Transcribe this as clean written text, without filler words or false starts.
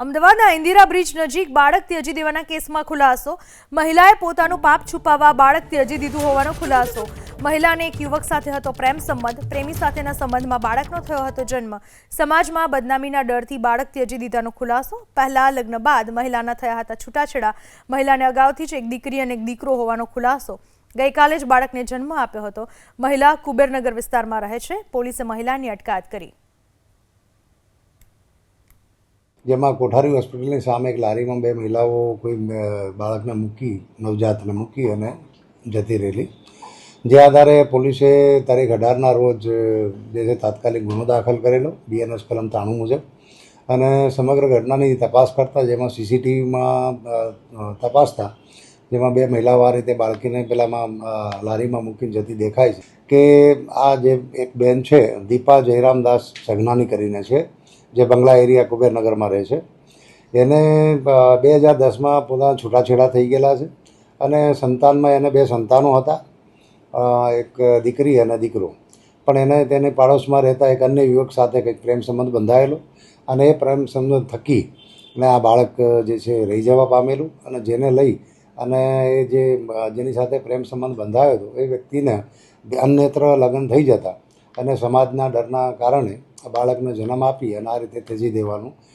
અમદાવાદના ઇન્દિરા બ્રિજ નજીક બાળક ત્યજી દેવાના કેસમાં ખુલાસો. મહિલાએ પોતાનું પાપ છુપાવવા બાળક ત્યજી દીધું હોવાનો ખુલાસો. મહિલાને એક યુવક સાથે હતો પ્રેમ સંબંધ. પ્રેમી સાથેના સંબંધમાં બાળકનો થયો હતો જન્મ. સમાજમાં બદનામીના ડરથી બાળક ત્યજી દીધાનો ખુલાસો. પહેલા લગ્ન બાદ મહિલાના થયા હતા છૂટાછેડા. મહિલાને અગાઉથી જ એક દીકરી અને એક દીકરો હોવાનો ખુલાસો. ગઈકાલે જ બાળકને જન્મ આપ્યો હતો. મહિલા કુબેરનગર વિસ્તારમાં રહે છે. પોલીસે મહિલાની અટકાયત કરી. જેમાં કોઠારી હોસ્પિટલની સામે એક લારીમાં બે મહિલાઓ કોઈ બાળકને મૂકી નવજાતને મૂકી અને જતી રહેલી. જે આધારે પોલીસે તારીખ 18ના રોજ જે છે તાત્કાલિક ગુનો દાખલ કરેલો BNS કલમ 93 મુજબ અને સમગ્ર ઘટનાની તપાસ કરતા જેમાં CCTVમાં તપાસતા જેમાં બે મહિલાઓ આ રીતે બાળકીને પેલામાં લારીમાં મૂકીને જતી દેખાય છે કે આ જે એક બેન છે દીપા જયરામદાસ સગનાની કરીને છે જે બંગલા એરિયા કુબેરનગરમાં રહે છે. એને 2010માં પોતાના છૂટાછેડા થઈ ગયેલા છે અને સંતાનમાં એને બે સંતાનો હતા, એક દીકરી અને દીકરો. પણ એને તેની પાડોશમાં રહેતા એક અન્ય યુવક સાથે કંઈક પ્રેમ સંબંધ બંધાયેલો અને એ પ્રેમ સંબંધ થકી ને આ બાળક જે છે રહી જવા પામેલું અને જેને લઈ અને એ જેની સાથે પ્રેમ સંબંધ બંધાયો હતો એ વ્યક્તિને અન્યત્ર લગ્ન થઈ જતા અને સમાજના ડરના કારણે બાળકને જન્મ આપી અને આ રીતે ત્યજી દેવાનું